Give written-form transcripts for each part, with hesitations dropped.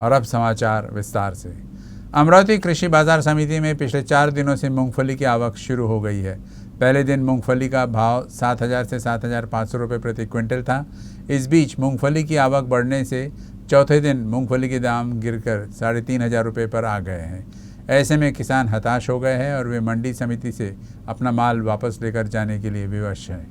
और अब समाचार विस्तार से। अमरावती कृषि बाजार समिति में पिछले 4 दिनों से मूंगफली की आवक शुरू हो गई है। पहले दिन मूंगफली का भाव 7,000 से 7,500 रुपये प्रति क्विंटल था। इस बीच मूंगफली की आवक बढ़ने से चौथे दिन मूंगफली के दाम गिरकर 3,500 रुपये पर आ गए हैं। ऐसे में किसान हताश हो गए हैं और वे मंडी समिति से अपना माल वापस लेकर जाने के लिए विवश हैं।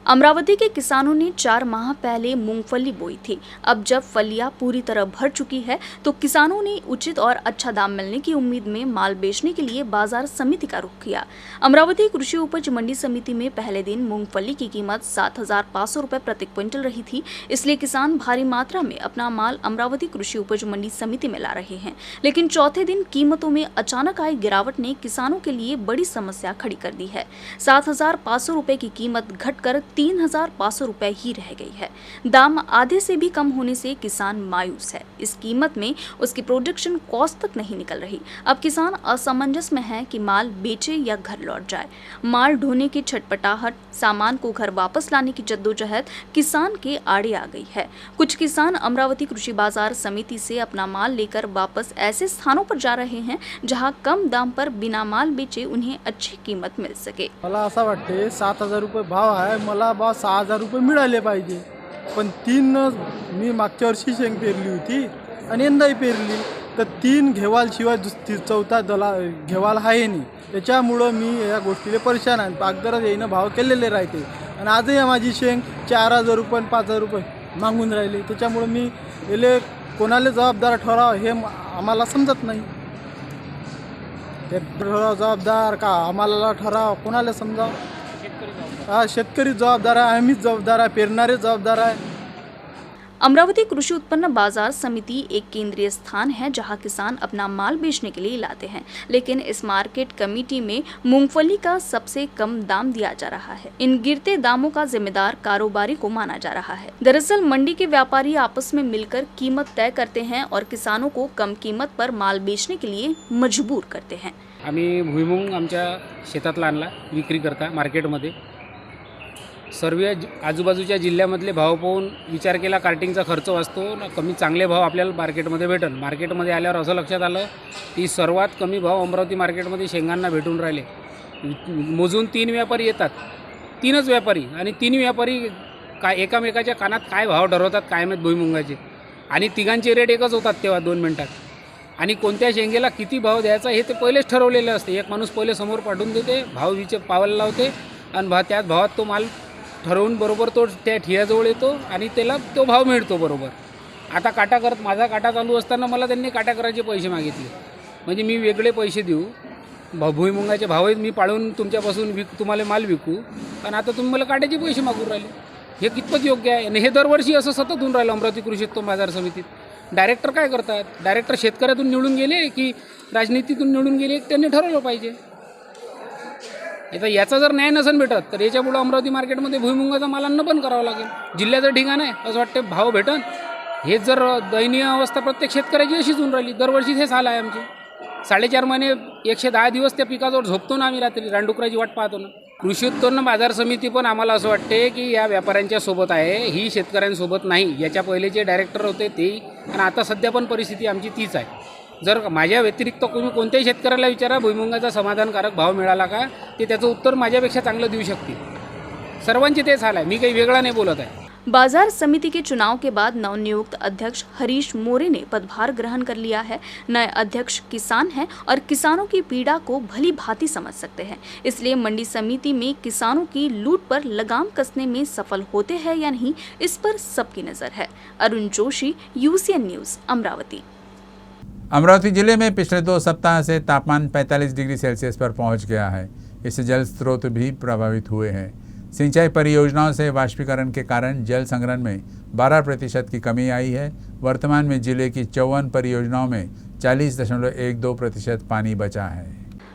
अमरावती के किसानों ने 4 माह पहले मूंगफली बोई थी। अब जब फलियां पूरी तरह भर चुकी है तो किसानों ने उचित और अच्छा दाम मिलने की उम्मीद में माल बेचने के लिए बाजार समिति का रुख किया। अमरावती कृषि उपज मंडी समिति में पहले दिन मूंगफली की कीमत 7,500 रुपये प्रति क्विंटल रही थी। इसलिए किसान भारी मात्रा में अपना माल अमरावती कृषि उपज मंडी समिति में ला रहे हैं। लेकिन चौथे दिन कीमतों में अचानक आई गिरावट ने किसानों के लिए बड़ी समस्या खड़ी कर दी है। 7,500 रुपये की कीमत घटकर 3,500 रुपये ही रह गई है। दाम आधे से भी कम होने से किसान मायूस है। इस कीमत में उसकी प्रोडक्शन कॉस्ट तक नहीं निकल रही। अब किसान असमंजस में है कि माल बेचे या घर लौट जाए। माल ढोने की छटपटाहट, सामान को घर वापस लाने की जद्दोजहद किसान के आड़े आ गई है। कुछ किसान अमरावती कृषि बाजार समिति से अपना माल लेकर वापस ऐसे स्थानों पर जा रहे हैं जहां कम दाम पर बिना माल बेचे उन्हें अच्छी कीमत मिल सके। मला असं वाटते 7,000 रुपये भाव आहे, मला 6,000 रुपये मिळाले पाहिजे, पण 3 मी मागच्या वर्षी शेंग पेरली होती आणि यंदाही पेरली, तर 3 घेवालशिवाय चौथा घेवाल आहे नाही. त्याच्यामुळं मी या गोष्टीला परेशान आहे. पागदरात येईनं भाव केलेले राहते आणि आजही माझी शेंग 4,000 रुपये आणि 5,000 रुपये मागून राहिले. त्याच्यामुळं मी याले कोणाला जबाबदार ठराव हे आम्हाला समजत नाही. ते जबाबदार का आम्हाला ठराव कोणाला समजाव? शेतकरी जबाबदार आहे, आम्हीच जबाबदार आहे, पेरणारे जबाबदार आहे. अमरावती कृषि उत्पन्न बाजार समिति एक केंद्रीय स्थान है जहां किसान अपना माल बेचने के लिए लाते हैं, लेकिन इस मार्केट कमेटी में मूंगफली का सबसे कम दाम दिया जा रहा है। इन गिरते दामों का जिम्मेदार कारोबारी को माना जा रहा है। दरअसल मंडी के व्यापारी आपस में मिलकर कीमत तय करते हैं और किसानों को कम कीमत पर माल बेचने के लिए मजबूर करते हैं। आम्ही भुईमुंग आमच्या शेतातला आणला विक्री करता मार्केटमध्ये. सर्व आजूबाजूच्या जिल्ह्यामधले भाव पाहून विचार केला, कार्टिंगचा खर्च वाचतो ना, कमी चांगले भाव आपल्याला मार्केटमध्ये भेटन. मार्केटमध्ये आल्यावर असं लक्षात आलं की सर्वात कमी भाव अमरावती मार्केटमध्ये शेंगांना भेटून राहिले. मोजून 3 व्यापारी येतात, 3च व्यापारी, आणि 3 व्यापारी एकामेकाच्या कानात काय भाव ठरवतात काय माहीत भुईमुंगाचे, आणि तिघांचे रेट एकच होतात तेव्हा 2 मिनिटात. आणि कोणत्या शेंगेला किती भाव द्यायचा हे ते पहिलेच ठरवलेले असते. एक माणूस पहिले समोर पाठवून देते, भाव पावायला लावते आणि त्याच भावात तो माल ठरवून बरोबर तो त्या ठियाजवळ येतो आणि त्याला तो भाव मिळतो बरोबर. आता काटा करत माझा काटा चालू असताना मला त्यांनी काटा करायचे पैसे मागितले. म्हणजे मी वेगळे पैसे देऊ, भुईमुंगाचे भावही मी पाळून तुमच्यापासून तुम्हाला माल विकू, आणि आता तुम्ही मला काट्याचे पैसे मागून राहिले. हे कितपत योग्य आहे? आणि हे दरवर्षी असं सतत होऊन राहिलं अमरावती कृषी उत्पन्न बाजार समितीत. डायरेक्टर काय करतात? डायरेक्टर शेतकऱ्यातून निवडून गेले की राजनीतीतून निवडून गेले, त्यांनी ठरवलं पाहिजे. आता याचा जर न्याय नसेल भेटत तर याच्यापुढं अमरावती मार्केटमध्ये भुईमुंगाचा मालांना बंद करावं लागेल. जिल्ह्याचं ठिकाण आहे असं वाटतं भाव भेटन. हेच जर दयनीय अवस्था प्रत्येक शेतकऱ्याची अशीच होऊन राहिली. दरवर्षी हेच हाल आहे आमचे. 4.5 महिने 110 दिवस त्या पिकाजवळ झोपतो ना आम्ही, रात्री रानडुकराची वाट पाहतो ना. कृषी उत्पन्न बाजार समिती पण आम्हाला असं वाटते की या व्यापाऱ्यांच्या सोबत आहे, ही शेतकऱ्यांसोबत नाही. याच्या पहिलेचे डायरेक्टर होते तेही, आणि आता सध्या पण परिस्थिती आमची तीच आहे. जर माझ्या व्यतिरिक्त तुम्ही कोणत्याही शेतकऱ्याला विचारा भुईमुंगाचा समाधानकारक भाव मिळाला का, ते त्याचं उत्तर माझ्यापेक्षा चांगलं देऊ शकतील. सर्वांचे तेच हाल आहे, मी काही वेगळा नहीं बोलत आहे. बाजार समिति के चुनाव के बाद नवनियुक्त अध्यक्ष हरीश मोरे ने पदभार ग्रहण कर लिया है। नए अध्यक्ष किसान हैं और किसानों की पीड़ा को भली भांति समझ सकते हैं, इसलिए मंडी समिति में किसानों की लूट पर लगाम कसने में सफल होते हैं या नहीं, इस पर सबकी नज़र है। Arun Joshi, UCN news, Amravati. अमरावती जिले में पिछले 2 सप्ताह से तापमान 45 डिग्री सेल्सियस पर पहुंच गया है। इससे जल स्रोत भी प्रभावित हुए हैं। सिंचाई परियोजनाओं से वाष्पीकरण के कारण जल संग्रहण में 12% की कमी आई है। वर्तमान में जिले की 54 परियोजनाओं में 40.12% पानी बचा है।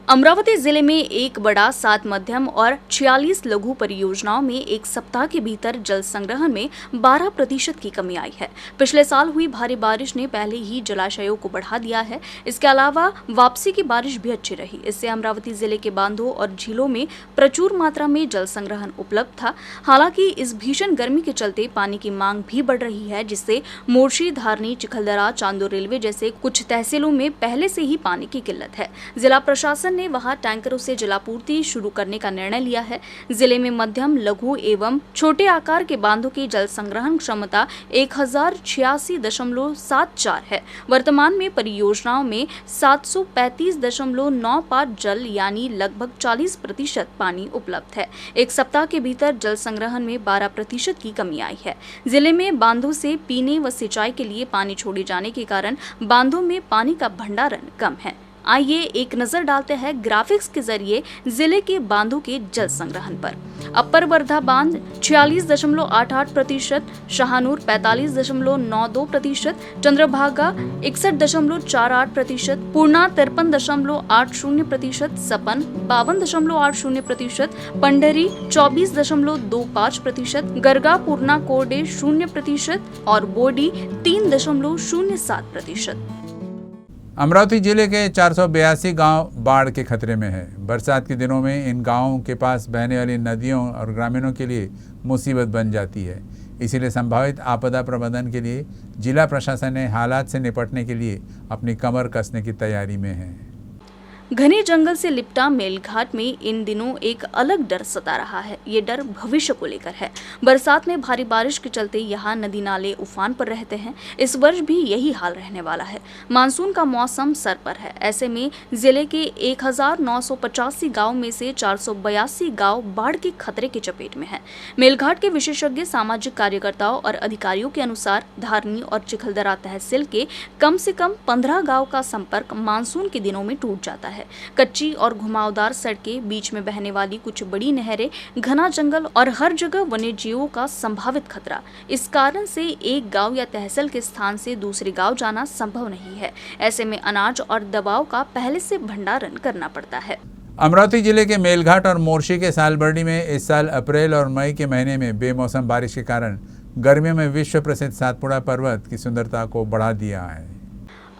अमरावती जिले में एक बड़ा 7 मध्यम और 46 लघु परियोजनाओं में एक सप्ताह के भीतर जल संग्रहण में 12% की कमी आई है। पिछले साल हुई भारी बारिश ने पहले ही जलाशयों को बढ़ा दिया है। इसके अलावा वापसी की बारिश भी अच्छी रही। इससे अमरावती जिले के बांधों और झीलों में प्रचुर मात्रा में जल संग्रहण उपलब्ध था। हालांकि इस भीषण गर्मी के चलते पानी की मांग भी बढ़ रही है, जिससे मोर्शी, धारनी, चिखलदरा, चांदो रेलवे जैसे कुछ तहसीलों में पहले से ही पानी की किल्लत है। जिला प्रशासन ने वहां टैंकरों से जलापूर्ति शुरू करने का निर्णय लिया है। जिले में मध्यम, लघु एवं छोटे आकार के बांधों की जल संग्रहण क्षमता 1086.74 है। वर्तमान में परियोजनाओं में 735.95 जल यानी लगभग 40% पानी उपलब्ध है। एक सप्ताह के भीतर जल संग्रहण में 12% की कमी आई है। जिले में बांधों से पीने व सिंचाई के लिए पानी छोड़े जाने के कारण बांधों में पानी का भंडारण कम है। आइए एक नजर डालते हैं ग्राफिक्स के जरिए जिले के बांधों के जल संग्रहण पर। अपर वर्धा बांध 46.88%, शाहनूर 45.92%, चंद्रभागा 61.48%, पूर्णा 53.80%, सपन 52.80%, पंडरी 24.25%, गरगा पूर्णा कोरडे 0% और बोडी 3.07%। अमरावती जिले के 482 गांव बाढ़ के खतरे में है। बरसात के दिनों में इन गांवों के पास बहने वाली नदियों और ग्रामीणों के लिए मुसीबत बन जाती है। इसीलिए संभावित आपदा प्रबंधन के लिए जिला प्रशासन ने हालात से निपटने के लिए अपनी कमर कसने की तैयारी में है। घने जंगल से लिपटा मेलघाट में इन दिनों एक अलग डर सता रहा है। ये डर भविष्य को लेकर है। बरसात में भारी बारिश के चलते यहाँ नदी नाले उफान पर रहते हैं। इस वर्ष भी यही हाल रहने वाला है। मानसून का मौसम सर पर है। ऐसे में जिले के 1985 गांव में से 482 गांव बाढ़ के खतरे की चपेट में है। मेलघाट के विशेषज्ञ सामाजिक कार्यकर्ताओं और अधिकारियों के अनुसार धारनी और चिखलदरा तहसील के कम से कम 15 गांव का संपर्क मानसून के दिनों में टूट जाता है। कच्ची और घुमावदार सड़कें, बीच में बहने वाली कुछ बड़ी नहरें, घना जंगल और हर जगह वन्य जीवों का संभावित खतरा। इस कारण से एक गांव या तहसील के स्थान से दूसरे गांव जाना संभव नहीं है। ऐसे में अनाज और दवाओं का पहले से भंडारण करना पड़ता है। अमरावती जिले के मेलघाट और मोर्शी के सालबर्डी में इस साल अप्रैल और मई के महीने में बेमौसम बारिश के कारण गर्मियों में विश्व प्रसिद्ध सातपुड़ा पर्वत की सुंदरता को बढ़ा दिया है।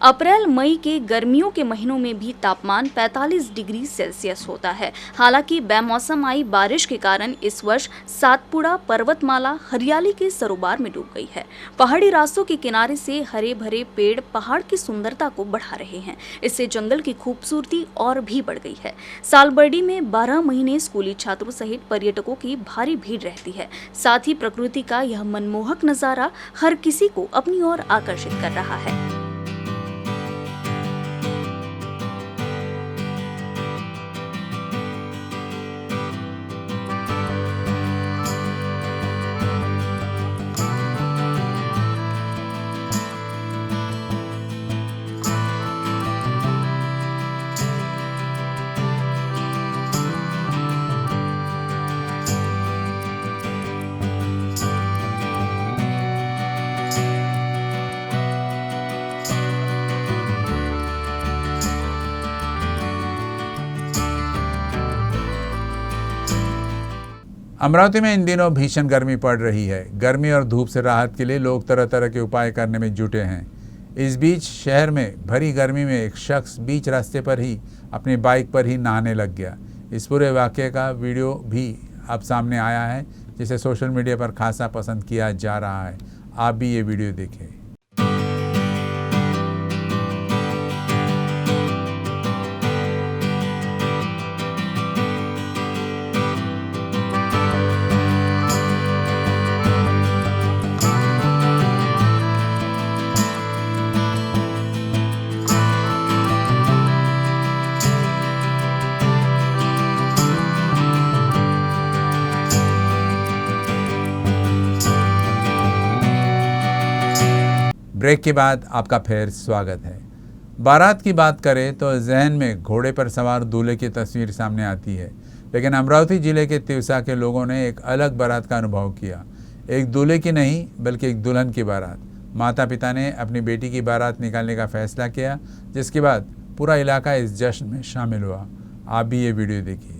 अप्रैल मई के गर्मियों के महीनों में भी तापमान 45 डिग्री सेल्सियस होता है। हालांकि बेमौसम आई बारिश के कारण इस वर्ष सातपुड़ा पर्वतमाला हरियाली के सरोवर में डूब गई है। पहाड़ी रास्तों के किनारे से हरे भरे पेड़ पहाड़ की सुंदरता को बढ़ा रहे हैं। इससे जंगल की खूबसूरती और भी बढ़ गई है। सालबर्डी में 12 महीने स्कूली छात्रों सहित पर्यटकों की भारी भीड़ रहती है। साथ ही प्रकृति का यह मनमोहक नजारा हर किसी को अपनी ओर आकर्षित कर रहा है। अमरावती में इन दिनों भीषण गर्मी पड़ रही है। गर्मी और धूप से राहत के लिए लोग तरह तरह के उपाय करने में जुटे हैं। इस बीच शहर में भरी गर्मी में एक शख्स बीच रास्ते पर ही अपनी बाइक पर ही नहाने लग गया। इस पूरे वाकये का वीडियो भी अब सामने आया है, जिसे सोशल मीडिया पर खासा पसंद किया जा रहा है। आप भी ये वीडियो देखें। ब्रेक के बाद आपका फिर स्वागत है। बारात की बात करें तो जहन में घोड़े पर सवार दूल्हे की तस्वीर सामने आती है, लेकिन अमरावती जिले के तिवसा के लोगों ने एक अलग बारात का अनुभव किया। एक दूल्हे की नहीं बल्कि एक दुल्हन की बारात। माता पिता ने अपनी बेटी की बारात निकालने का फैसला किया, जिसके बाद पूरा इलाका इस जश्न में शामिल हुआ। आप भी ये वीडियो देखिए।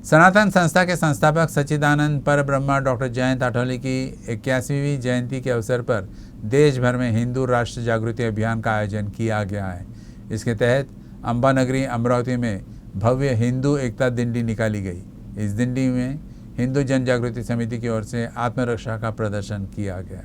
सनातन संस्था के संस्थापक सच्चिदानंद परब्रह्मा डॉक्टर जयंत आठवले की 81वीं जयंती के अवसर पर देश भर में हिंदू राष्ट्र जागृति अभियान का आयोजन किया गया है। इसके तहत अंबानगरी अमरावती में भव्य हिंदू एकता दिंडी निकाली गई। इस दिंडी में हिंदू जन जागृति समिति की ओर से आत्मरक्षा का प्रदर्शन किया गया।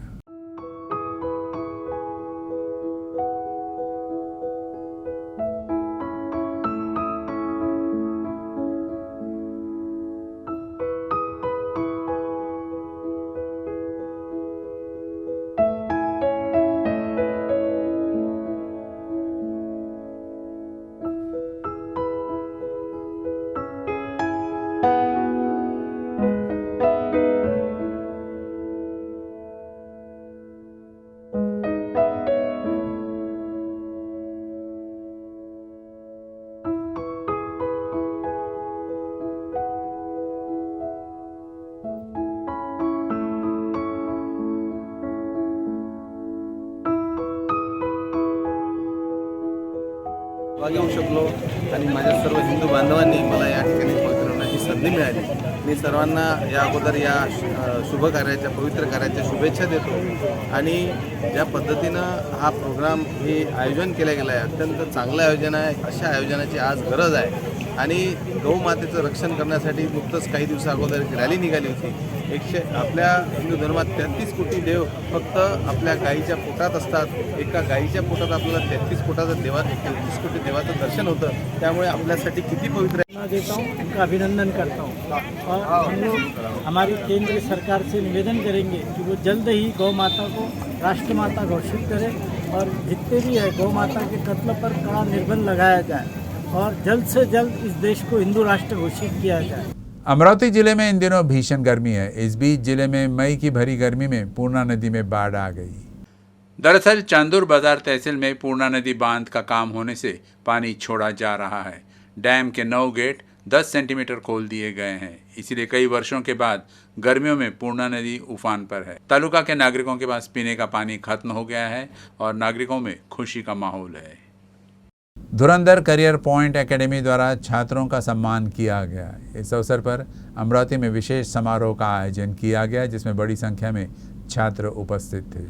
भाग घेऊ शकलो आणि माझ्या सर्व हिंदू बांधवांनी मला या ठिकाणी पवित्र होण्याची संधी मिळाली। मी सर्वांना या अगोदर या शुभ कार्याच्या पवित्र कार्याच्या शुभेच्छा देतो आणि ज्या पद्धतीनं हा प्रोग्राम हे आयोजन केलं गेलं आहे अत्यंत चांगलं आयोजन आहे। अशा आयोजनाची आज गरज आहे आणि गौमातेचं रक्षण करण्यासाठी नुकतंच काही दिवसाअगोदर एक रॅली निघाली होती। आपल्या हिंदू धर्मात 33 कोटी देव फक्त आपल्या गायीच्या पोटात असतात। एका गायीच्या पोटात आपल्याला 33 कोटी देवाचं दर्शन होतं। त्यामुळे आपल्यासाठी किती पवित्र मैं देता हूँ, उनका अभिनंदन करता हूँ और हम लोग हमारी केंद्र सरकार से निवेदन करेंगे कि वो जल्द ही गौ माता को राष्ट्रमाता घोषित करे और जितने भी है गौ माता के कत्ल पर कड़ा निर्बंध लगाया जाए और जल्द से जल्द इस देश को हिंदू राष्ट्र घोषित किया जाए। अमरावती जिले में इन दिनों भीषण गर्मी है। इस बीच जिले में मई की भरी गर्मी में पूर्णा नदी में बाढ़ आ गई। दरअसल चांदूर बाजार तहसील में पूर्णा नदी बांध का काम होने से पानी छोड़ा जा रहा है। डैम के 9 गेट 10 सेंटीमीटर खोल दिए गए हैं। इसीलिए कई वर्षों के बाद गर्मियों में पूर्णा नदी उफान पर है। तालुका के नागरिकों के पास पीने का पानी खत्म हो गया है और नागरिकों में खुशी का माहौल है। धुरंधर करियर पॉइंट एकेडमी द्वारा छात्रों का सम्मान किया गया। इस अवसर पर अमरावती में विशेष समारोह का आयोजन किया गया जिसमें बड़ी संख्या में छात्र उपस्थित थे।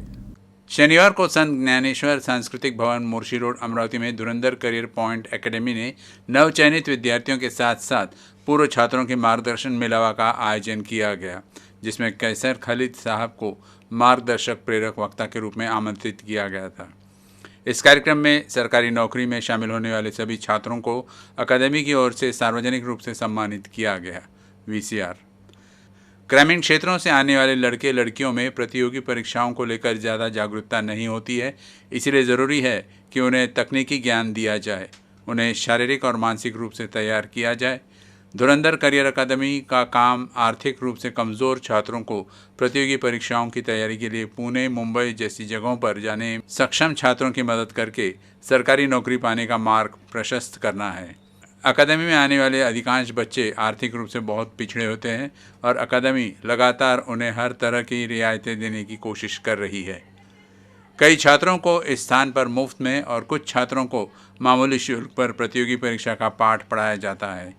शनिवार को संत ज्ञानेश्वर सांस्कृतिक भवन मुर्शी रोड अमरावती में धुरंधर करियर पॉइंट एकेडमी ने नवचयनित विद्यार्थियों के साथ साथ पूर्व छात्रों के मार्गदर्शन मेलावा का आयोजन किया गया, जिसमें कैसर खालिद साहब को मार्गदर्शक प्रेरक वक्ता के रूप में आमंत्रित किया गया था। इस कार्यक्रम में सरकारी नौकरी में शामिल होने वाले सभी छात्रों को अकादमी की ओर से सार्वजनिक रूप से सम्मानित किया गया। VCR ग्रामीण क्षेत्रों से आने वाले लड़के लड़कियों में प्रतियोगी परीक्षाओं को लेकर ज़्यादा जागरूकता नहीं होती है, इसलिए ज़रूरी है कि उन्हें तकनीकी ज्ञान दिया जाए, उन्हें शारीरिक और मानसिक रूप से तैयार किया जाए। धुरंधर करियर अकादमी का काम आर्थिक रूप से कमज़ोर छात्रों को प्रतियोगी परीक्षाओं की तैयारी के लिए पुणे, मुंबई जैसी जगहों पर जाने सक्षम छात्रों की मदद करके सरकारी नौकरी पाने का मार्ग प्रशस्त करना है। अकादमी में आने वाले अधिकांश बच्चे आर्थिक रूप से बहुत पिछड़े होते हैं और अकादमी लगातार उन्हें हर तरह की रियायतें देने की कोशिश कर रही है। कई छात्रों को इस स्थान पर मुफ्त में और कुछ छात्रों को मामूली शुल्क पर प्रतियोगी परीक्षा का पाठ पढ़ाया जाता है।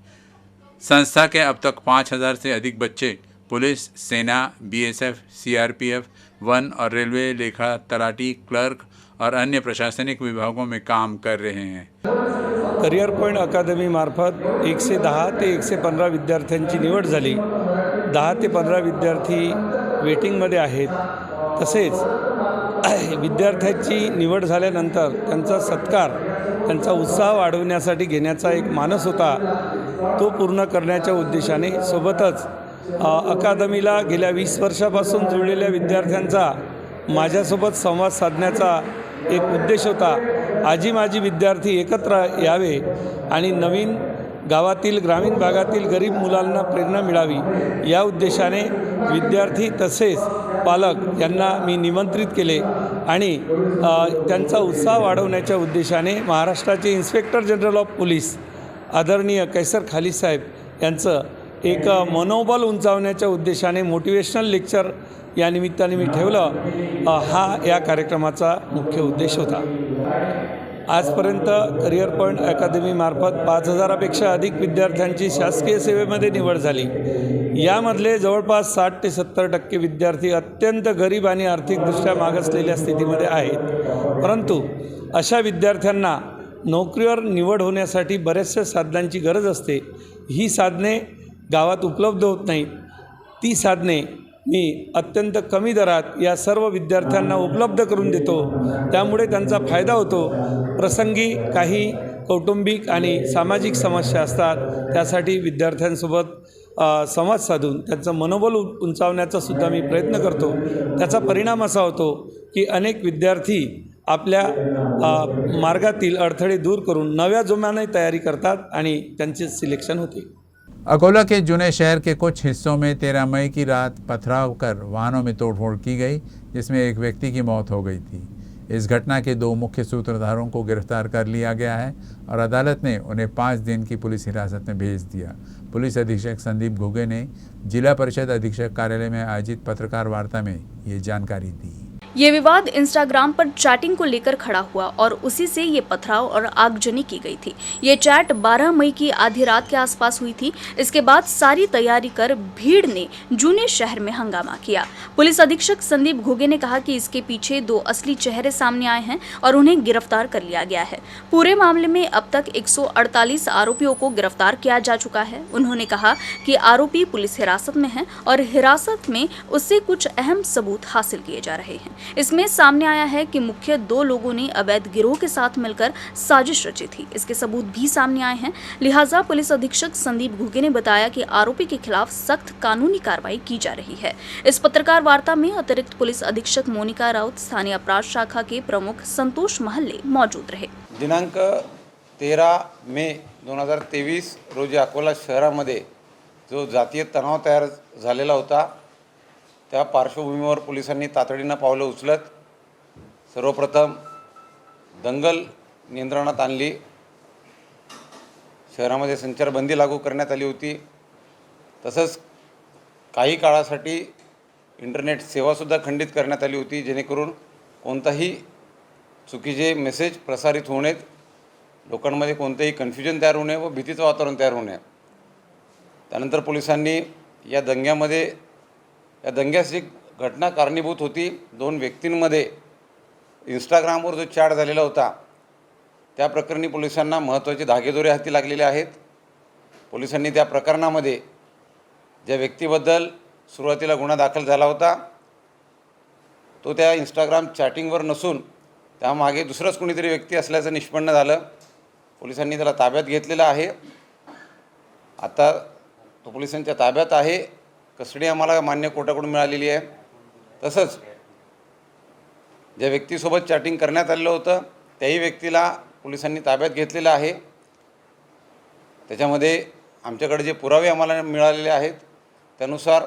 संस्था के अब तक 5000 से अधिक बच्चे पुलिस, सेना, BSF, CRPF, वन और रेलवे, लेखा, तलाटी, क्लर्क और अन्य प्रशासनिक विभागों में काम कर रहे हैं। करियर पॉइंट अकादमी मार्फत 1 से 10 ते 1 से 15 विद्यार्थ्यांची निवड झाली। 10 ते 15 विद्यार्थी वेटिंगमध्ये आहेत। तसेच विद्यार्थ्यांची निवड झाल्यानंतर त्यांचा सत्कार, त्यांचा उत्साह वाढवण्यासाठी घेण्याचा एक मानस होता, तो पूर्ण करण्याच्या उद्देशाने सोबतच अकादमीला गेल्या 20 वर्षापासून जुळलेल्या विद्यार्थ्यांचा माझ्यासोबत संवाद साधण्याचा एक उद्देश होता। आजी माझी विद्यार्थी एकत्र यावे आणि नवीन गावातील ग्रामीण भागातील गरीब मुलांना प्रेरणा मिळावी या उद्देशाने विद्यार्थी तसेच पालक यांना मी निमंत्रित केले आणि त्यांचा उत्साह वाढवण्याच्या उद्देशाने महाराष्ट्राचे इन्स्पेक्टर जनरल ऑफ पोलीस आदरणीय कैसर खाली साहेब यांचं एक मनोबल उंचावण्याच्या उद्देशाने मोटिवेशनल लेक्चर या निमित्ताने मी ठेवलं। हा या कार्यक्रमाचा मुख्य उद्देश होता। आजपर्यंत करिअर पॉईंट अकादमीमार्फत 5,000पेक्षा अधिक विद्यार्थ्यांची शासकीय सेवेमध्ये निवड झाली। यामधले जवळपास 60 ते 70% विद्यार्थी अत्यंत गरीब आणि आर्थिकदृष्ट्या मागासलेल्या स्थितीमध्ये आहेत, परंतु अशा विद्यार्थ्यांना नोकरीवर निवड होण्यासाठी बऱ्याचशा साधनांची गरज असते। ही साधने गावात उपलब्ध होत नाहीत। ती साधने मी अत्यंत कमी दरात या सर्व विद्यार्थ्यांना उपलब्ध करून देतो, त्यामुळे त्यांचा फायदा होतो। प्रसंगी काही कौटुंबिक आणि सामाजिक समस्या असतात, त्यासाठी विद्यार्थ्यांसोबत संवाद साधून त्यांचं मनोबल उंचावण्याचा सुद्धा मी प्रयत्न करतो। त्याचा परिणाम असा होतो की अनेक विद्यार्थी आपल्या मार्गातील अडथळे दूर करून नव्या जोमाने तयारी करतात आणि त्यांचे सिलेक्शन होते। अकोला के जूने शहर के कुछ हिस्सों में 13 मई की रात पथराव कर वाहनों में तोड़फोड़ की गई, जिसमें एक व्यक्ति की मौत हो गई थी। इस घटना के 2 मुख्य सूत्रधारों को गिरफ्तार कर लिया गया है और अदालत ने उन्हें 5 दिन की पुलिस हिरासत में भेज दिया। पुलिस अधीक्षक संदीप घुगे ने जिला परिषद अधीक्षक कार्यालय में आयोजित पत्रकार वार्ता में ये जानकारी दी। ये विवाद इंस्टाग्राम पर चैटिंग को लेकर खड़ा हुआ और उसी से ये पथराव और आगजनी की गई थी। ये चैट 12 मई की आधी रात के आसपास हुई थी। इसके बाद सारी तैयारी कर भीड़ ने जूने शहर में हंगामा किया। पुलिस अधीक्षक संदीप घुगे ने कहा कि इसके पीछे 2 असली चेहरे सामने आए हैं और उन्हें गिरफ्तार कर लिया गया है। पूरे मामले में अब तक 148 आरोपियों को गिरफ्तार किया जा चुका है। उन्होंने कहा कि आरोपी पुलिस हिरासत में हैं और हिरासत में उससे कुछ अहम सबूत हासिल किए जा रहे हैं। इसमें सामने आया है कि मुख्य 2 लोगों ने अवैध गिरोह के साथ मिलकर साजिश रची थी। इसके सबूत भी सामने आए हैं। लिहाजा पुलिस अधीक्षक संदीप घुगे ने बताया कि आरोपी के खिलाफ सख्त कानूनी कार्रवाई की जा रही है। इस पत्रकार वार्ता में अतिरिक्त पुलिस अधीक्षक मोनिका राउत, स्थानीय अपराध शाखा के प्रमुख संतोष महल्ले मौजूद रहे। दिनांक 13 मे 2023 रोजी अकोला शहरामध्ये जो जातीय तणाव तयार झालेला होता, त्या पार्श्वभूमीवर पोलिसांनी तातडीनं पावलं उचलत सर्वप्रथम दंगल नियंत्रणात आणली। शहरामध्ये संचारबंदी लागू करण्यात आली होती। तसंच काही काळासाठी इंटरनेट सेवासुद्धा खंडित करण्यात आली होती, जेणेकरून कोणताही चुकीचे मेसेज प्रसारित होऊ नयेत, लोकांमध्ये कोणतेही कन्फ्युजन तयार होऊ नये व भीतीचं वातावरण तयार होऊ नये। त्यानंतर पोलिसांनी या दंग्याची घटना कारणीभूत होती 2 व्यक्तींमध्ये इंस्टाग्रामवर जो चॅट झालेला होता, त्या प्रकरणी पोलिसांना महत्त्वाचे धागेदोरे हाती लागलेले आहेत। पोलिसांनी त्या प्रकरणामध्ये ज्या व्यक्तीबद्दल सुरुवातीला गुन्हा दाखल झाला होता, तो त्या इंस्टाग्राम चॅटिंगवर नसून त्यामागे दुसराच कोणीतरी व्यक्ती असल्याचं निष्पन्न झालं। पोलिसांनी त्याला ताब्यात घेतलेलं आहे। आता तो पोलिसांच्या ताब्यात आहे। कस्टडी आम्हाला मान्य कोर्टाकडून मिळालेली आहे। तसंच ज्या व्यक्तीसोबत चॅटिंग करण्यात आलेलं होतं, त्याही व्यक्तीला पोलिसांनी ताब्यात घेतलेलं आहे। त्याच्यामध्ये आमच्याकडे जे पुरावे आम्हाला मिळालेले आहेत, त्यानुसार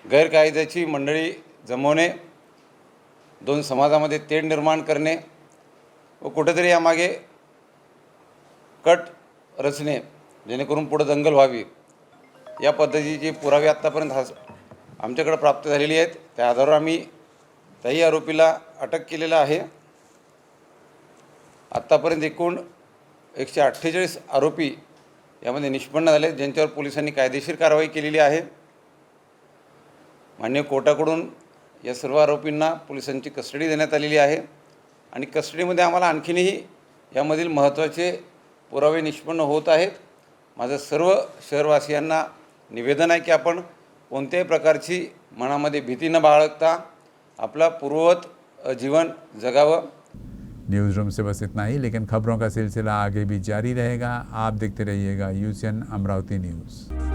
गैरकायद्याची मंडळी जमवणे, 2 समाजामध्ये तेढ निर्माण करणे व कुठेतरी यामागे कट रचणे, जेणेकरून पुढे दंगल व्हावी, या पद्धतीचे पुरावे आत्तापर्यंत आमच्याकडे प्राप्त झालेले आहेत। त्या आधारावर आम्ही त्याही आरोपीला अटक केलेला आहे। आत्तापर्यंत एकूण 148 आरोपी यामध्ये निष्पन्न झाले, ज्यांच्यावर पोलिसांनी कायदेशीर कारवाई केलेली आहे। मान्य कोर्टाकडून या सर्व आरोपींना पोलिसांची कस्टडी देण्यात आलेली आहे आणि कस्टडीमध्ये आम्हाला आणखीनही यामधील महत्त्वाचे पुरावे निष्पन्न होत आहेत। माझं सर्व शहरवासियांना निवेदन आहे की आपण कोणत्याही प्रकारची मनामध्ये भीती न बाळगता अपना पूर्ववत जीवन जगावं। न्यूज़ रूम से बस इतना ही, लेकिन खबरों का सिलसिला आगे भी जारी रहेगा। आप देखते रहिएगा UCN अमरावती न्यूज़।